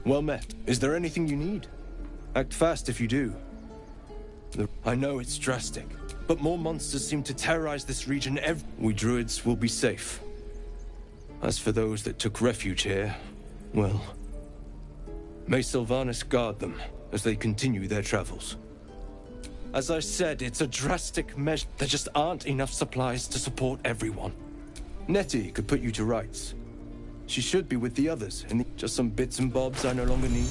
Well met. Is there anything you need? Act fast if you do. I know it's drastic, but more monsters seem to terrorize this region We druids will be safe. As for those that took refuge here, well... may Sylvanas guard them as they continue their travels. As I said, it's a drastic measure. There just aren't enough supplies to support everyone. Nettie could put you to rights. She should be with the others, and just some bits and bobs I no longer need.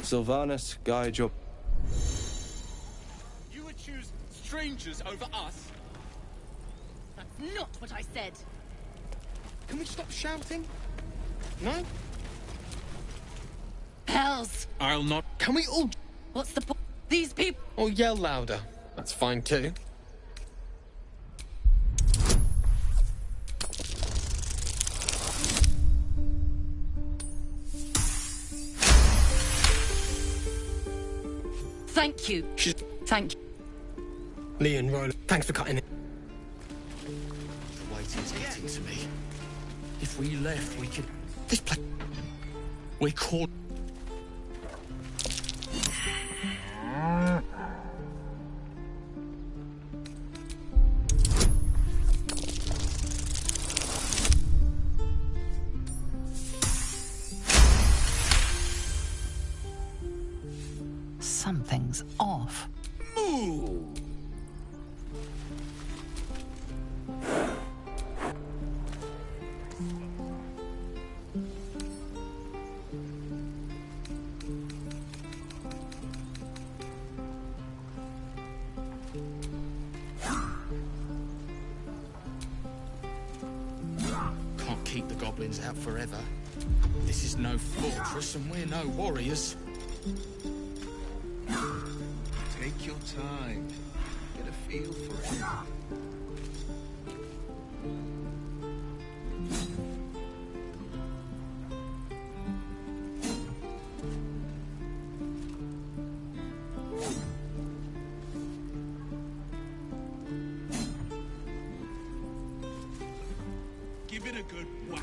Sylvanas, guide your... You would choose strangers over us? That's not what I said. Can we stop shouting? No? Hells! I'll not... Can we all... What's the point? These people... Or yell louder. That's fine too. Thank you. Thank you. Lee and Roland, thanks for cutting it. The weight is getting to me. If we left, we could... This place... We're caught... Something's off. Ooh. Can't keep the goblins out forever. This is no fortress and we're no warriors. Take your time. Get a feel for it. Give it a good whack.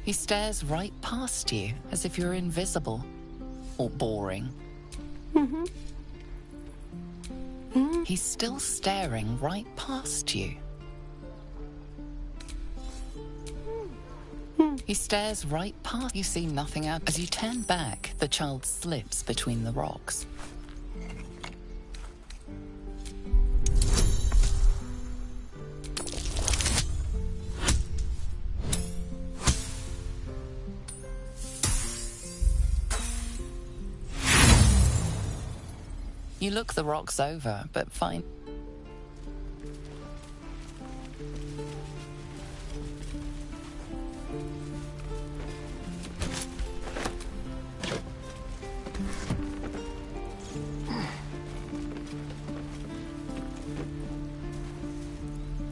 He stares right past you, as if you're invisible. Or boring. He's still staring right past you. He stares right past. You see nothing out. As you turn back, the child slips between the rocks. You look the rocks over, but find...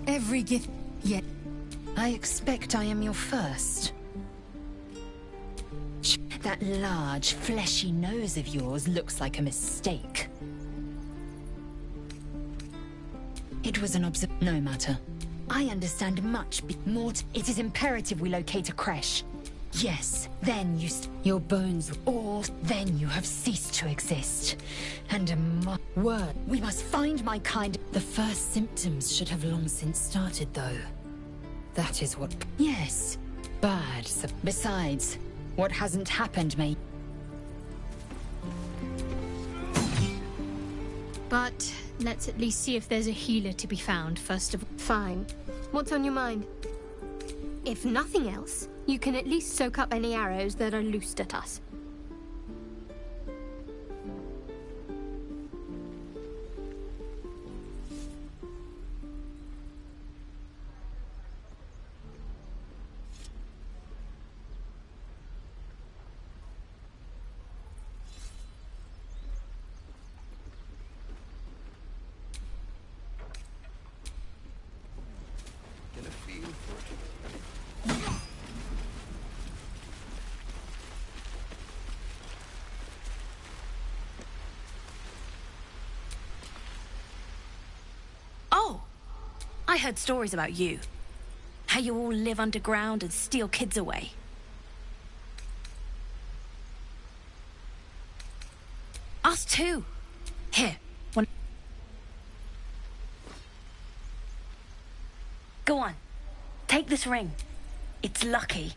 Every gift... Yet... I expect I am your first. That large, fleshy nose of yours looks like a mistake. It was an no matter. I understand much more. It is imperative we locate a creche. Yes, then your bones, or then you have ceased to exist. And a word. We must find my kind. The first symptoms should have long since started, though. That is what... Yes. Bad. Besides, what hasn't happened may... But let's at least see if there's a healer to be found, first of all. Fine. What's on your mind? If nothing else, you can at least soak up any arrows that are loosed at us. Get a feel for it. Oh! I heard stories about you. How you all live underground and steal kids away. Us too. Here, one. Go on. Take this ring. It's lucky.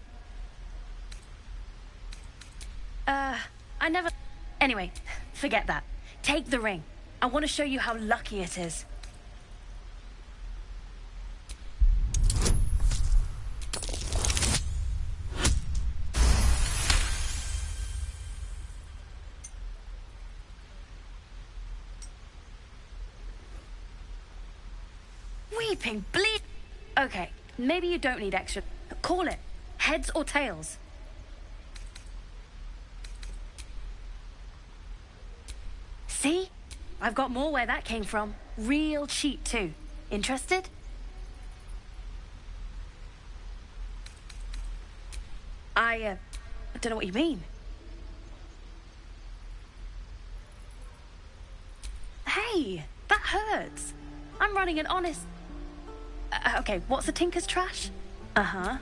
I never... Anyway, forget that. Take the ring. I want to show you how lucky it is. Weeping bleed. Okay, maybe you don't need extra. Call it. Heads or tails? See? I've got more where that came from. Real cheap, too. Interested? I don't know what you mean. Hey, that hurts. I'm running an honest... okay, what's a tinker's trash? Uh-huh.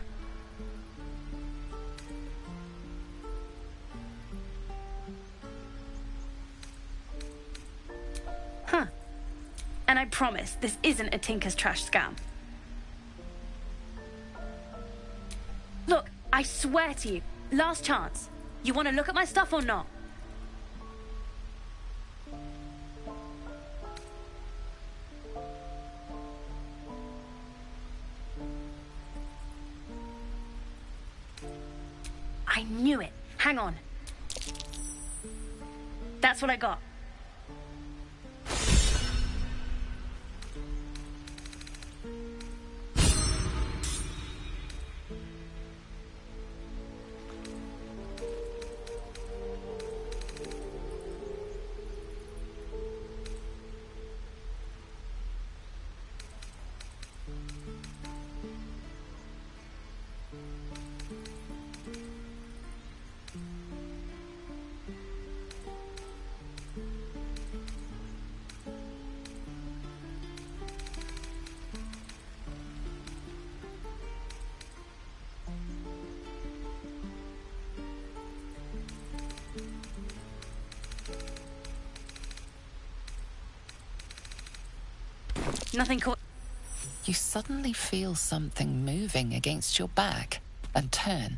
Huh. And I promise this isn't a tinker's trash scam. Look, I swear to you, last chance. You want to look at my stuff or not? I knew it. Hang on. That's what I got. Nothing caught. You suddenly feel something moving against your back and turn.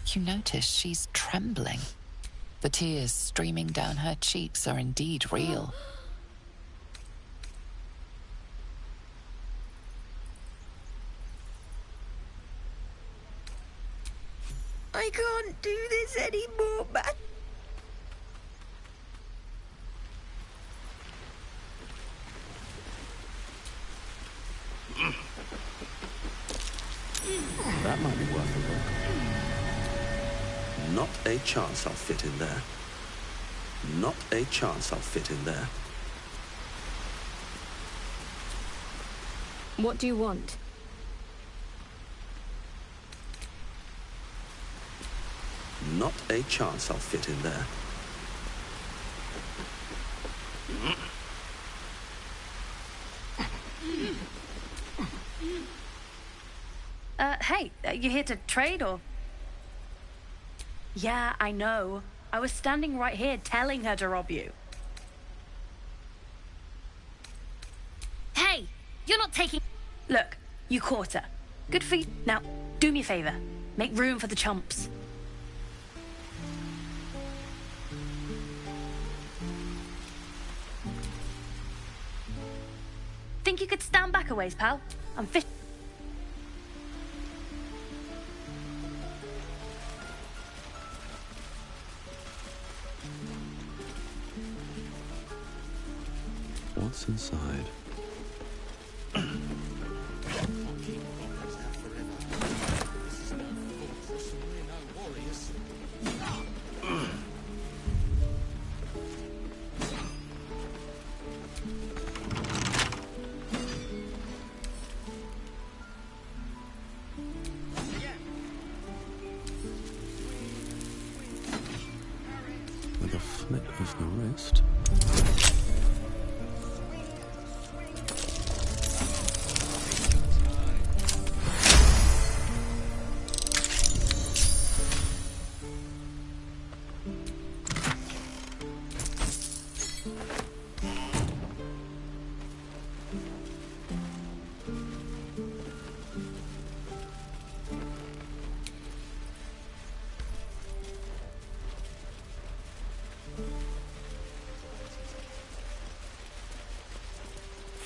You notice she's trembling. The tears streaming down her cheeks are indeed real. I can't do this anymore, Matt. That might be worth a look. Not a chance I'll fit in there. Not a chance I'll fit in there. What do you want? Not a chance I'll fit in there. Hey, you here to trade or? Yeah, I know. I was standing right here telling her to rob you. Hey, you're not taking... Look, you caught her. Good for you. Now, do me a favor. Make room for the chumps. Think you could stand back a ways, pal? I'm fish... What's inside? With a flick of the wrist.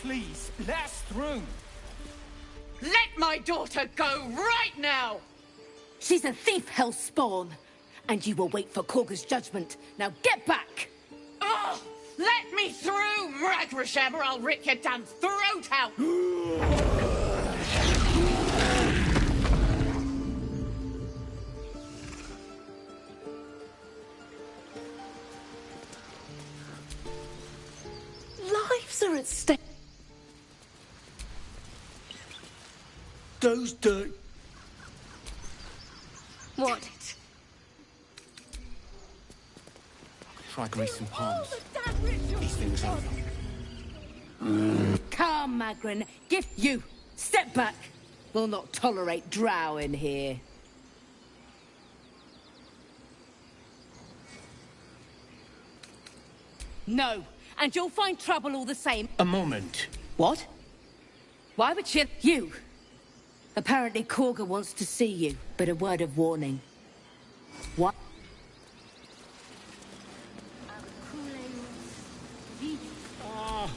Please, last room. my daughter go right now! She's a thief, hellspawn. And you will wait for Korga's judgment. Now get back! Oh! Let me through, Mragrasham, or I'll rip your damn throat out! Lives are at stake. Those dirt. What? If I grease some palms, these things over. Come, Magrin. You! Step back! We'll not tolerate drow in here. No, and you'll find trouble all the same. A moment. What? Why would you? Apparently Korga wants to see you, but a word of warning. What? Oh,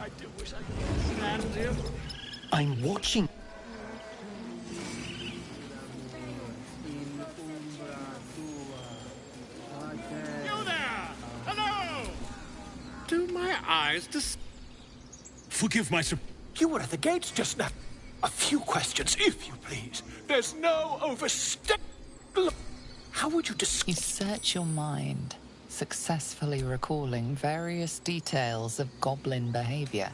I do wish I could stand you. I'm watching. You there! Hello! Do my eyes Forgive my You were at the gates just now. A few questions, if you please. There's no overstep. How would you You search your mind, successfully recalling various details of goblin behavior.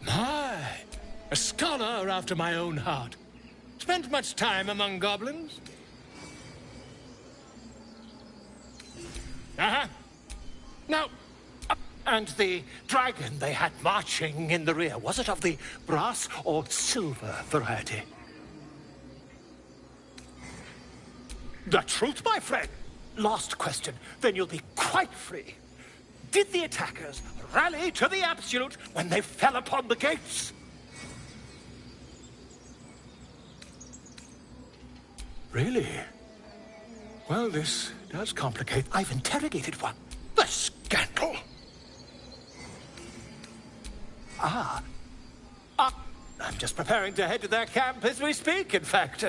My, a scholar after my own heart. Spent much time among goblins? Uh-huh. Now, and the dragon they had marching in the rear, was it of the brass or silver variety? The truth, my friend. Last question, then you'll be quite free. Did the attackers rally to the absolute when they fell upon the gates? Really? Well, this does complicate. I've interrogated one. The scandal! I'm just preparing to head to their camp as we speak, in fact.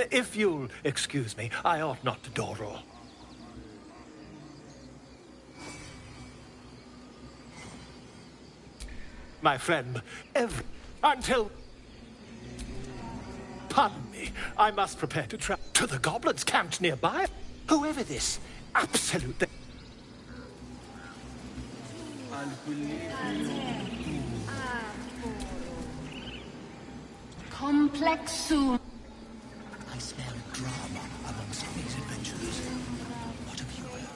If you'll excuse me, I ought not to door roll. My friend, until... Pardon me, I must prepare to travel to the goblins camped nearby. Whoever this absolute... Complexu. I smell drama amongst these adventurers. What have you heard?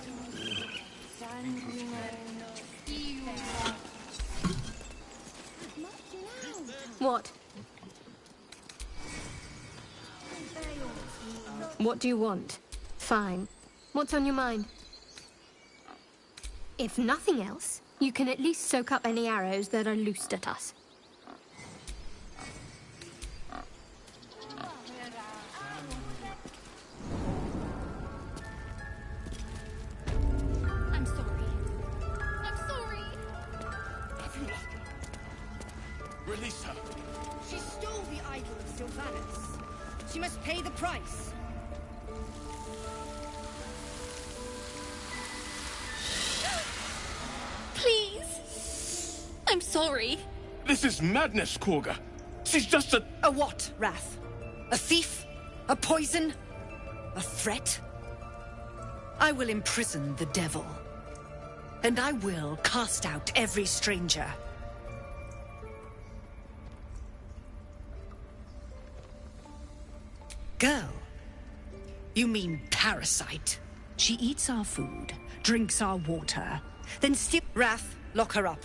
What? What do you want? Fine. What's on your mind? If nothing else, you can at least soak up any arrows that are loosed at us. I'm sorry. I'm sorry. Have you lost her? Release her. She stole the idol of Sylvanus. She must pay the price. Please. I'm sorry. This is madness, Korga. She's just a... A what, Wrath? A thief? A poison? A threat? I will imprison the devil. And I will cast out every stranger. Girl? You mean parasite? She eats our food, drinks our water, then Wrath, lock her up.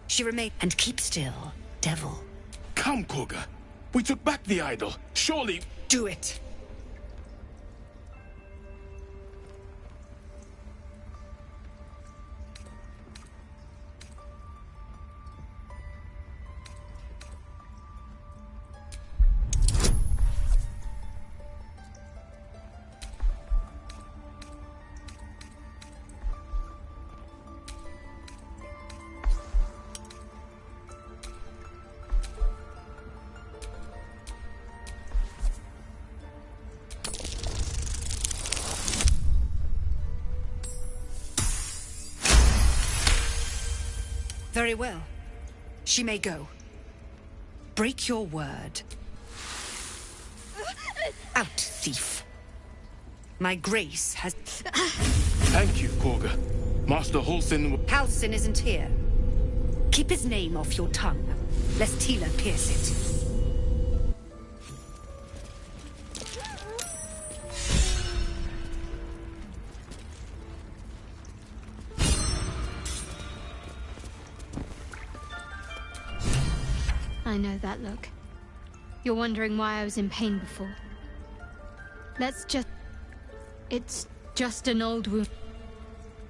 She remains and keep still, devil. Come, Korga. We took back the idol. Surely... Do it. Very well. She may go. Break your word. Out, thief. My grace has... Thank you, Korga. Master Halsin... Halsin isn't here. Keep his name off your tongue, lest Tila pierce it. I know that look. You're wondering why I was in pain before. It's just an old wound.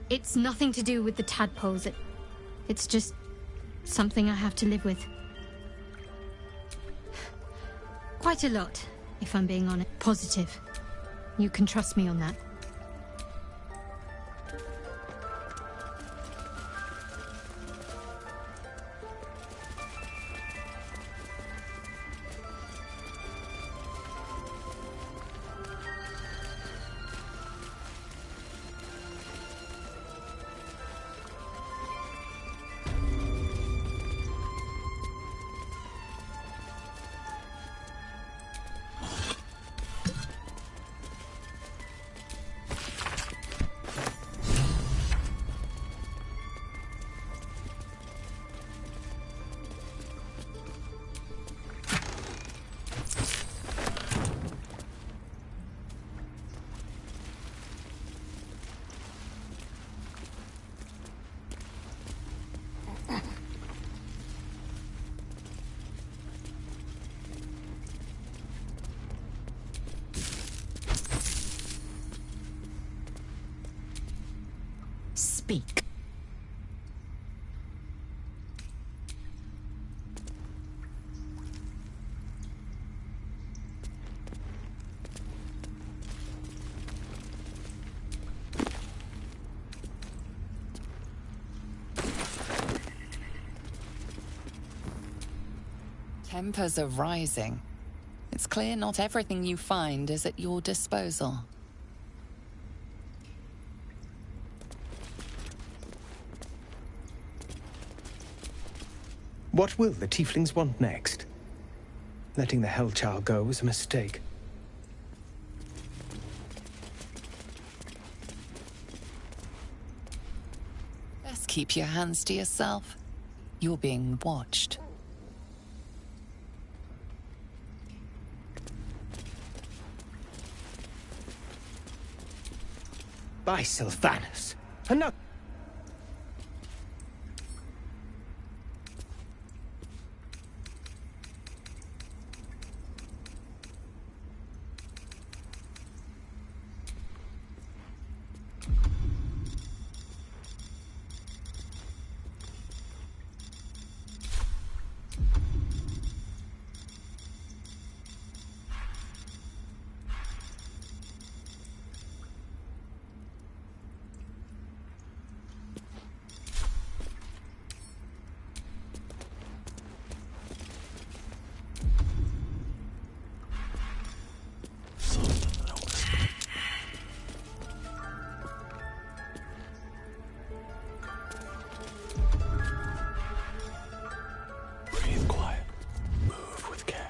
It's nothing to do with the tadpoles. It's just something I have to live with. Quite a lot, if I'm being honest. Positive. You can trust me on that. Speak. Tempers are rising. It's clear not everything you find is at your disposal. What will the tieflings want next? Letting the Hellchild go was a mistake. Best keep your hands to yourself. You're being watched. By Sylvanus. Enough. Breathe quiet. Move with care.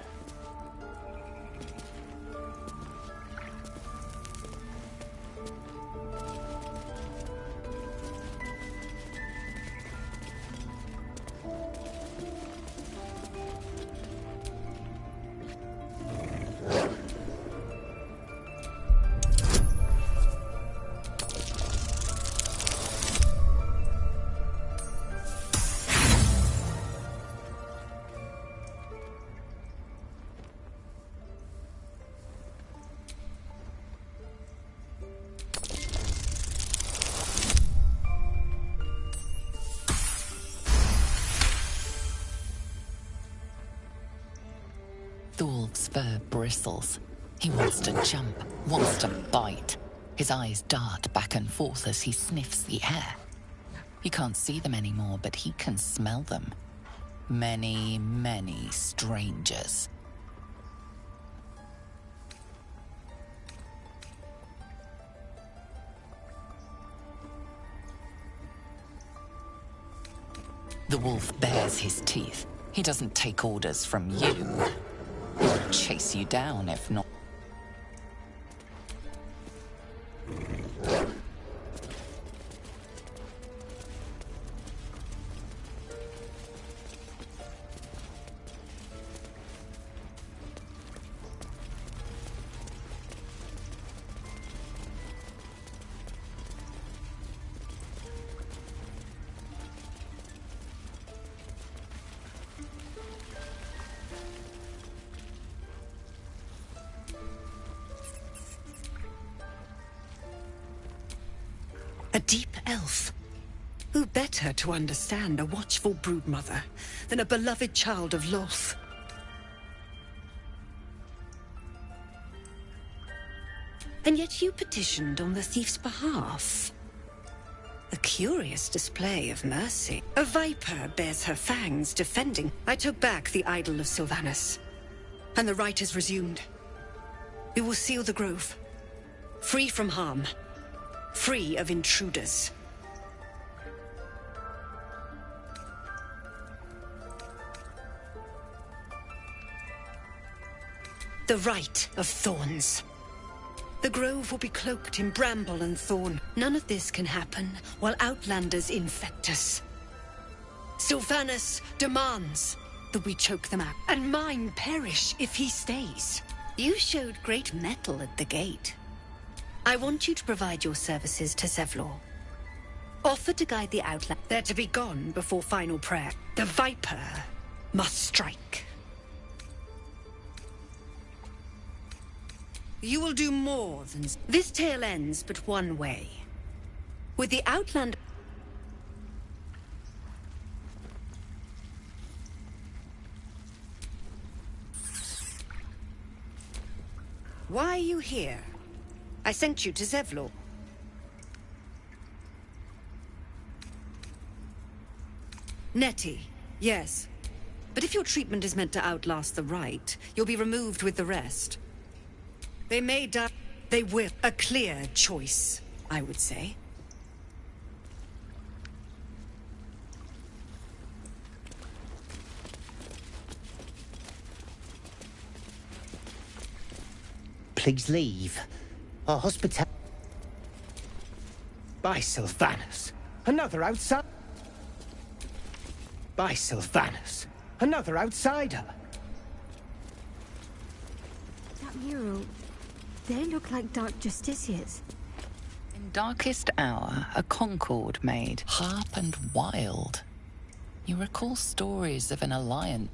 Thorv's fur bristles. He wants to jump, wants to bite. His eyes dart back and forth as he sniffs the air. He can't see them anymore, but he can smell them. Many, many strangers. The wolf bares his teeth. He doesn't take orders from you. He'll chase you down if not. A deep elf. Who better to understand a watchful broodmother than a beloved child of Loth? And yet you petitioned on the thief's behalf. A curious display of mercy. A viper bears her fangs defending. I took back the idol of Sylvanus, and the rite is resumed. We will seal the grove, free from harm. Free of intruders. The Rite of Thorns. The grove will be cloaked in bramble and thorn. None of this can happen while outlanders infect us. Sylvanus demands that we choke them out, and mine perish if he stays. You showed great mettle at the gate. I want you to provide your services to Zevlor. Offer to guide the outland. They're to be gone before final prayer. The Viper must strike. You will do more than... This tale ends but one way. With the outland... Why are you here? I sent you to Zevlor. Nettie, yes. But if your treatment is meant to outlast the rite, you'll be removed with the rest. They may die. They will. A clear choice, I would say. Please leave. Our hospital... By Sylvanus. Another outside... By Sylvanus. Another outsider. That mural, they look like dark justiciars. In darkest hour, a concord made, harp and wild. You recall stories of an alliance.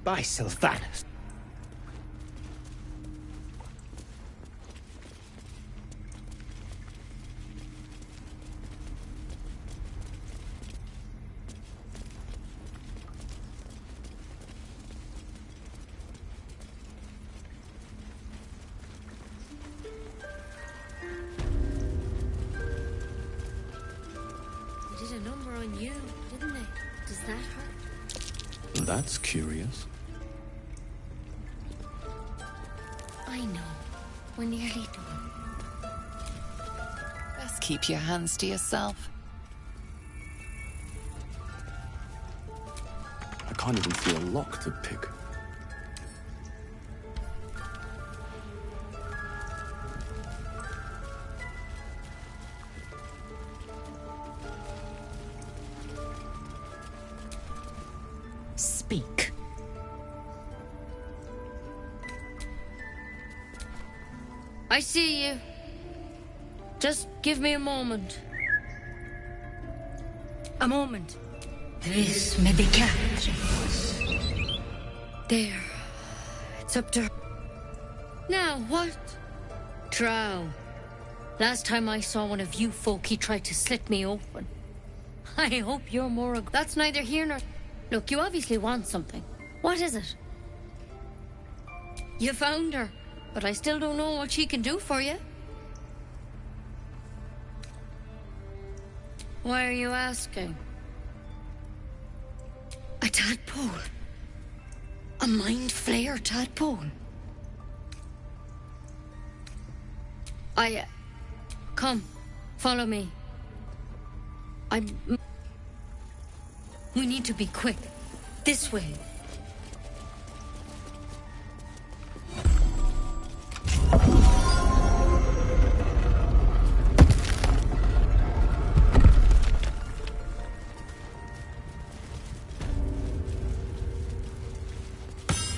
By Sylvanus. They did a number on you, didn't they? Does that hurt? That's curious. I know. We're nearly done. Best keep your hands to yourself. I can't even see a lock to pick. Speak. I see you. Just give me a moment. A moment. This may be captured. There. It's It's up to her. Now, what? Drow. Last time I saw one of you folk, he tried to slit me open. I hope you're more... That's neither here nor... Look, you obviously want something. What is it? You found her, but I still don't know what she can do for you. Why are you asking? A tadpole. A mind flayer tadpole. Come, follow me. We need to be quick. This way.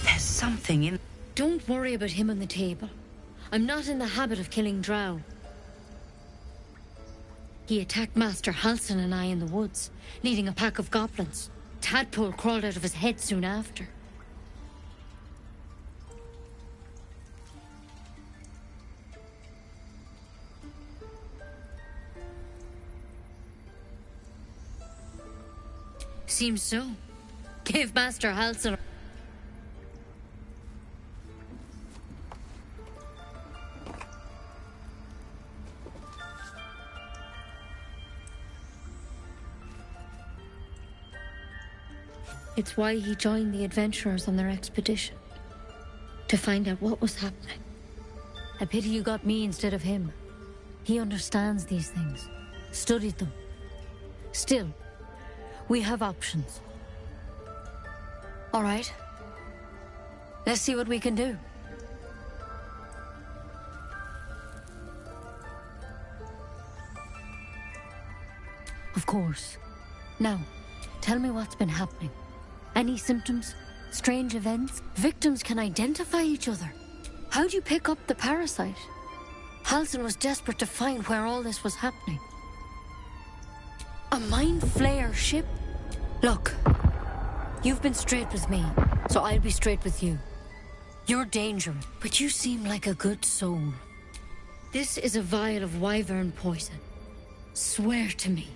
There's something in... Don't worry about him on the table. I'm not in the habit of killing drow. He attacked Master Halsin and I in the woods, leading a pack of goblins. Tadpole crawled out of his head soon after. Seems so. Give Master Halsin... It's why he joined the adventurers on their expedition. To find out what was happening. A pity you got me instead of him. He understands these things. Studied them. Still, we have options. All right. Let's see what we can do. Of course. Now, tell me what's been happening. Any symptoms? Strange events? Victims can identify each other. How'd you pick up the parasite? Halsin was desperate to find where all this was happening. A mind flayer ship? Look, you've been straight with me, so I'll be straight with you. You're dangerous, but you seem like a good soul. This is a vial of wyvern poison. Swear to me,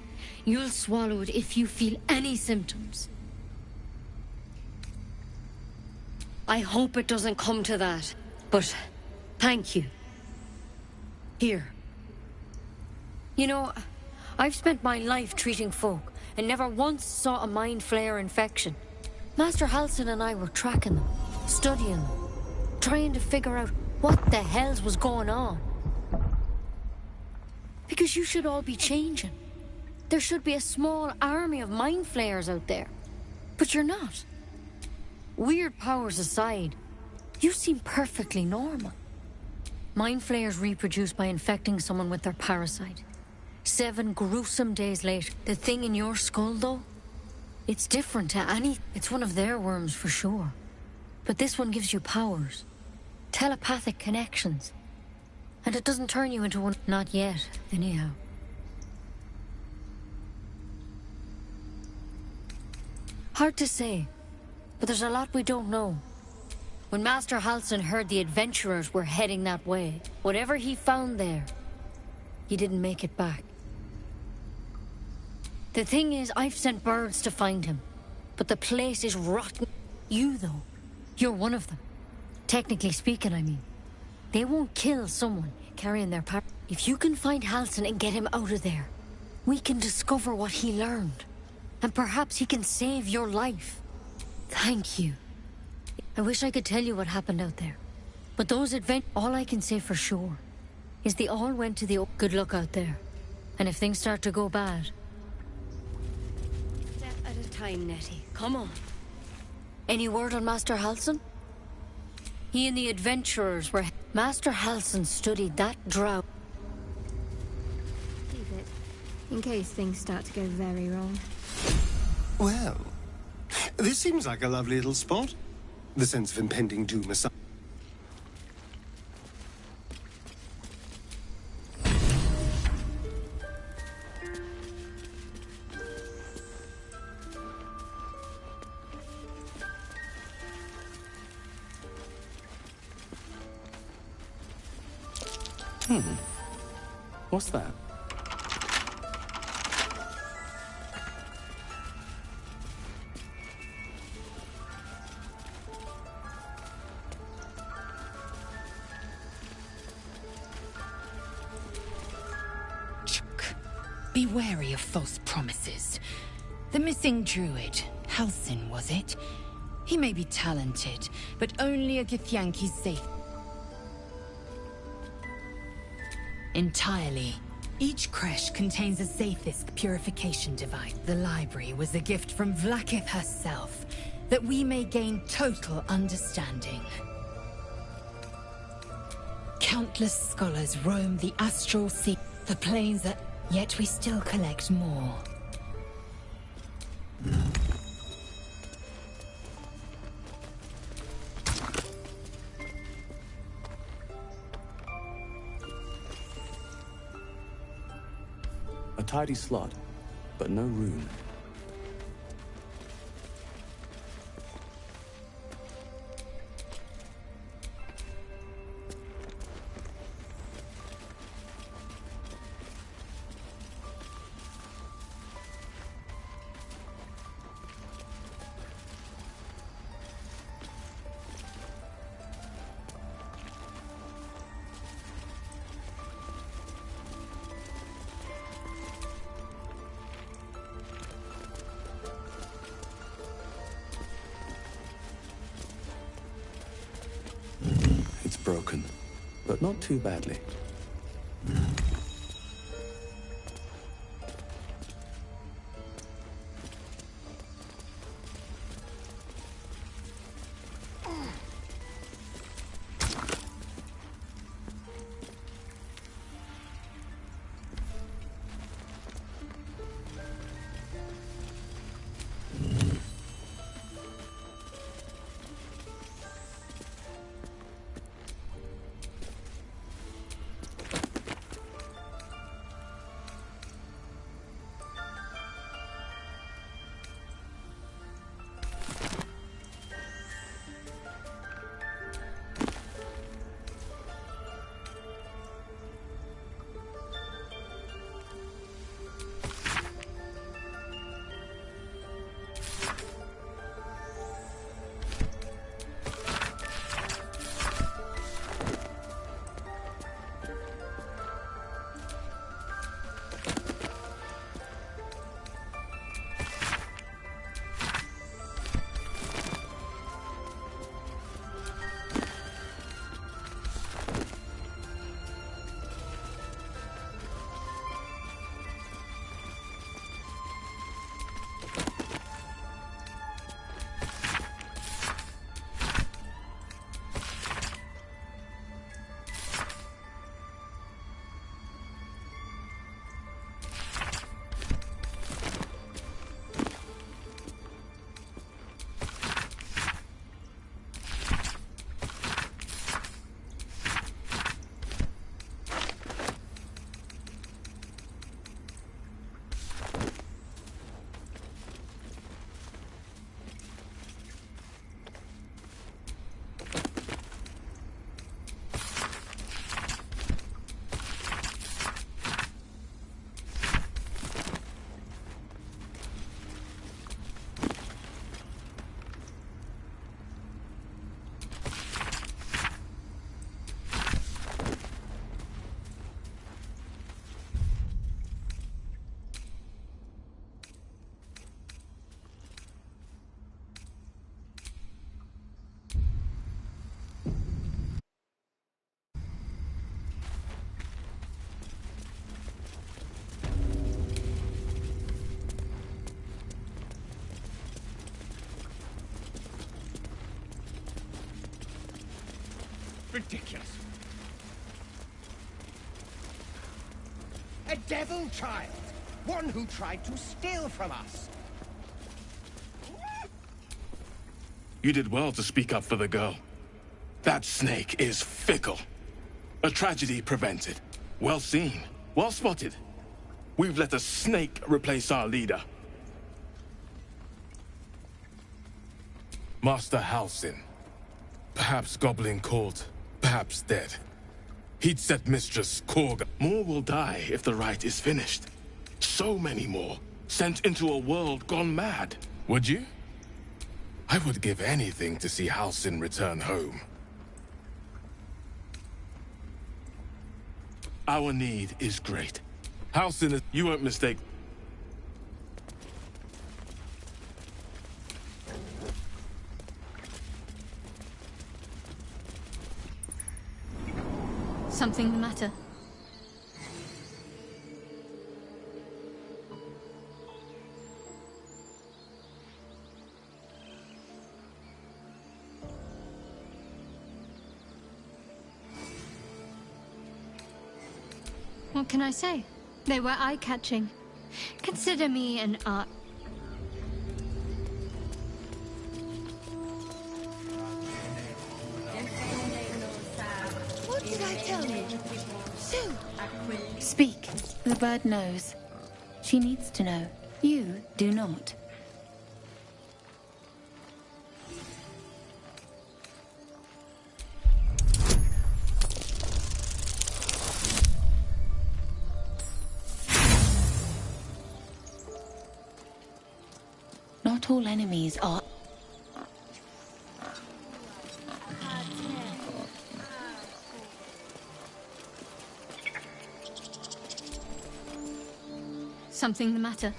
you'll swallow it if you feel any symptoms. I hope it doesn't come to that, but thank you. Here. You know, I've spent my life treating folk and never once saw a mind flayer infection. Master Halsin and I were tracking them, studying them, trying to figure out what the hells was going on. Because you should all be changing. There should be a small army of mind flayers out there. But you're not. Weird powers aside, you seem perfectly normal. Mind flayers reproduce by infecting someone with their parasite. 7 gruesome days later. The thing in your skull, though, it's different to any... It's one of their worms for sure. But this one gives you powers. Telepathic connections. And it doesn't turn you into one... Not yet, anyhow. Hard to say. But there's a lot we don't know. When Master Halsin heard the adventurers were heading that way, whatever he found there, he didn't make it back. The thing is, I've sent birds to find him, but the place is rotten. You, though, you're one of them. Technically speaking, I mean. They won't kill someone carrying their power. If you can find Halsin and get him out of there, we can discover what he learned. And perhaps he can save your life. Thank you. I wish I could tell you what happened out there. But those all I can say for sure is they all went to the... Good luck out there. And if things start to go bad... Step at a time, Nettie. Come on. Any word on Master Halsin? He and the adventurers were... Master Halsin studied that drow. Keep it. In case things start to go very wrong. Well... this seems like a lovely little spot. The sense of impending doom aside. What's that? Be wary of false promises. The missing druid, Halsin, was it? He may be talented, but only a Githyanki's safe. Entirely. Each creche contains a Zaithisk purification device. The library was a gift from Vlaakith herself, that we may gain total understanding. Countless scholars roam the astral sea, the planes that... Yet we still collect more. A tidy slot, but no rune. Broken, but not too badly. Ridiculous. A devil child. One who tried to steal from us. You did well to speak up for the girl. That snake is fickle. A tragedy prevented. Well seen. Well spotted. We've let a snake replace our leader. Master Halsin. Perhaps Goblin caught, perhaps dead. He'd set Mistress Korg. More will die if the rite is finished. So many more, sent into a world gone mad. Would you? I would give anything to see Halsin return home. Our need is great. Halsin is... You won't mistake... Something the matter? What can I say? They were eye-catching. Consider me an art. What did I tell you? Sue! Speak. The bird knows. She needs to know. You do not. Not all enemies are... Something the matter?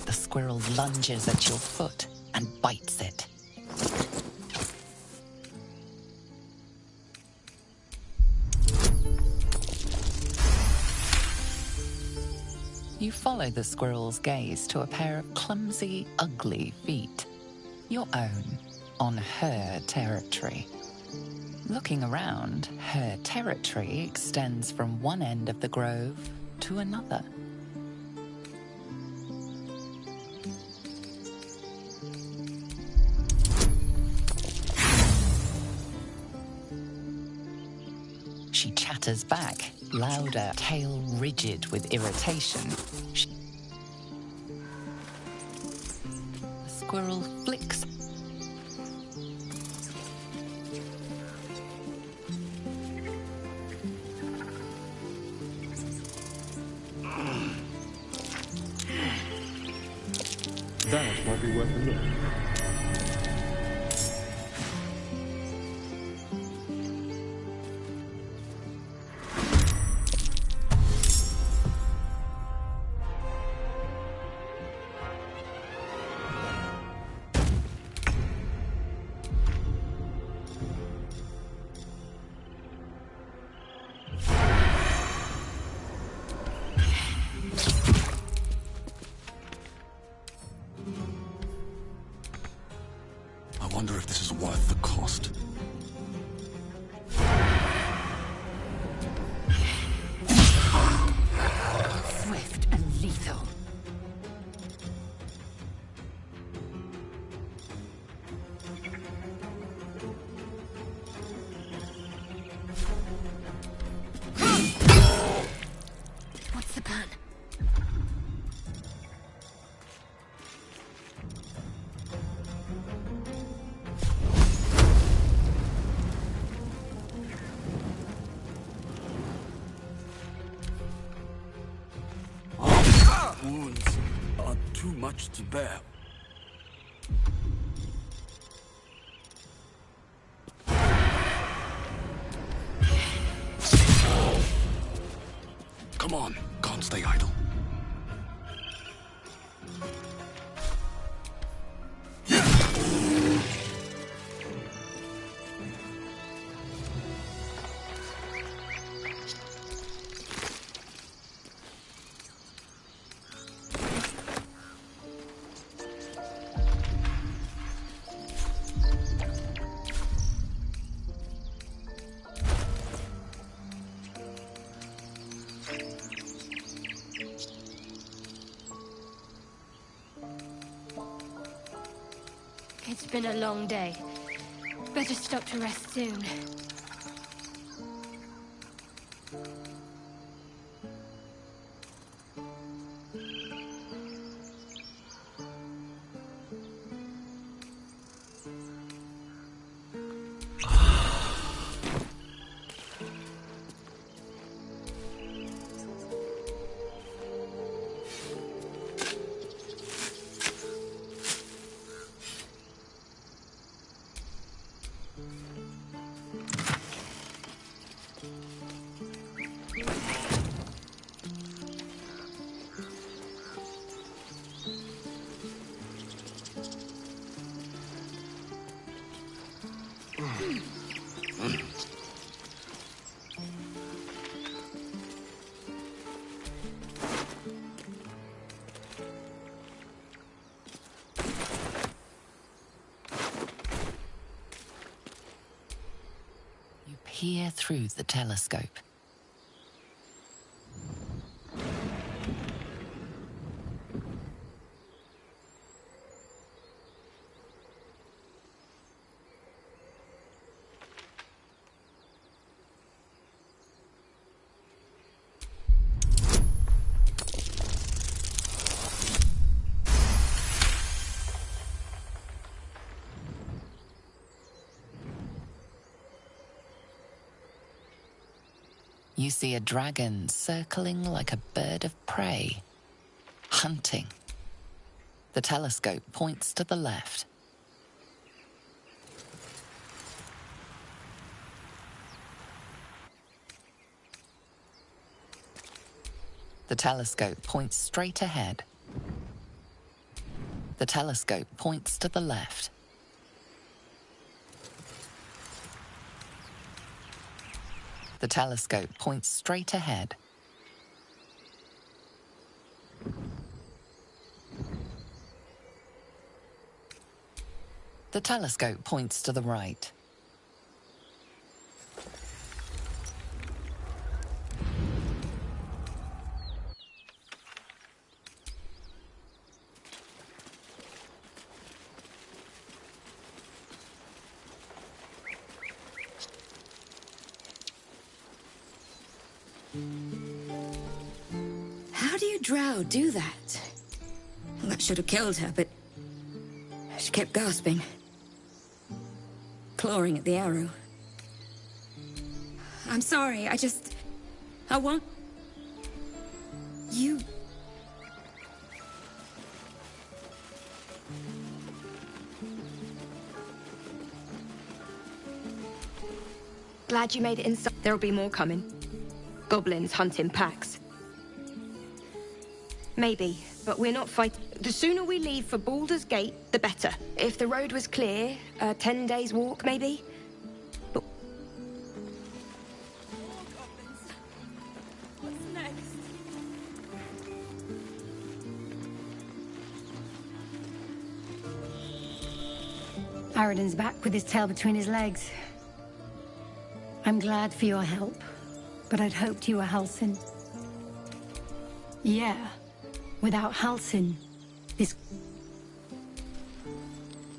The squirrel lunges at your foot and bites it. You follow the squirrel's gaze to a pair of clumsy, ugly feet. Your own, on her territory. Looking around, her territory extends from one end of the grove to another. She chatters back, louder, tail rigid with irritation. The squirrel flicks. That might be worth a look. I wonder if this is worth the cost. Swift and lethal. What's the plan? Wounds are too much to bear. Come on, can't stay idle. It's been a long day. Better stop to rest soon. Peer through the telescope. You see a dragon circling like a bird of prey, hunting. The telescope points to the left. The telescope points straight ahead. The telescope points to the left. The telescope points straight ahead. The telescope points to the right. How do you drow do that? Well, that should have killed her, but she kept gasping, clawing at the arrow. I'm sorry, I want... You... Glad you made it inside. There'll be more coming. Goblins hunting packs. Maybe, but we're not fighting. The sooner we leave for Baldur's Gate, the better. If the road was clear, 10 days walk, maybe? But... What's next? Aradin's back with his tail between his legs. I'm glad for your help, but I'd hoped you were Halsin. Yeah, without Halsin, this...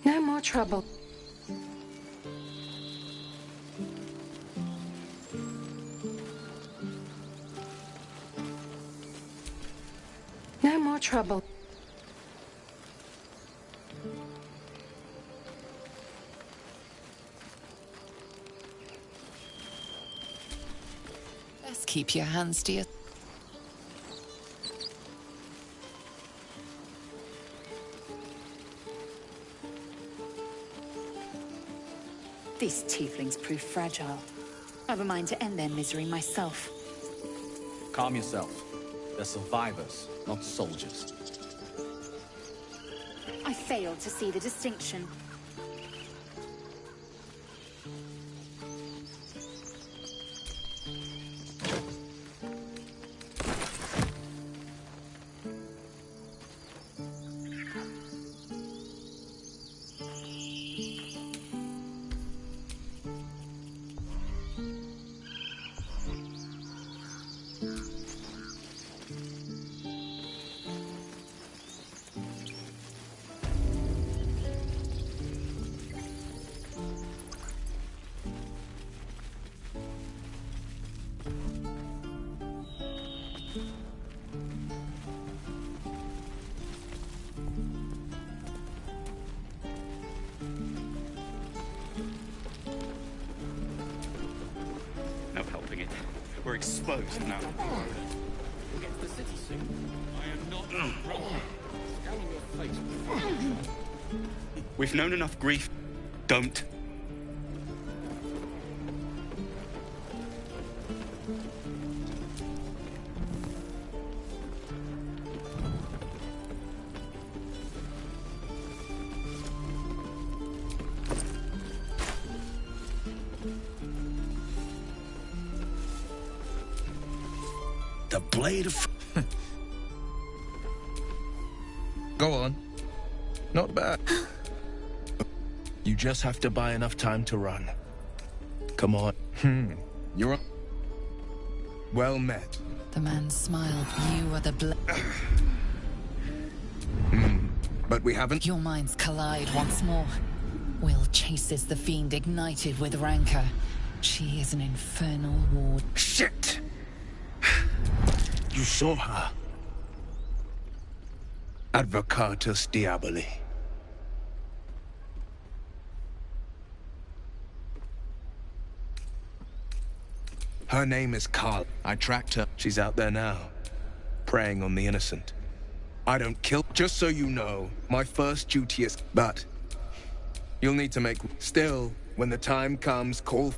No more trouble. No more trouble. Best keep your hands to your... These tieflings prove fragile. I've a mind to end their misery myself. Calm yourself. They're survivors, not soldiers. I fail to see the distinction. We're exposed now. We'll get to the city soon. I am not scowling your face. We've known enough grief. Don't. The blade of... Go on. Not bad. You just have to buy enough time to run. Come on. You're up. Well met. The man smiled. You are the But we haven't... Your minds collide once more. Will chases the fiend ignited with rancor. She is an infernal ward. Shit! You saw her. Advocatus Diaboli. Her name is Carl. I tracked her. She's out there now, preying on the innocent. I don't kill... Just so you know, my first duty is... But you'll need to make... Still, when the time comes, call...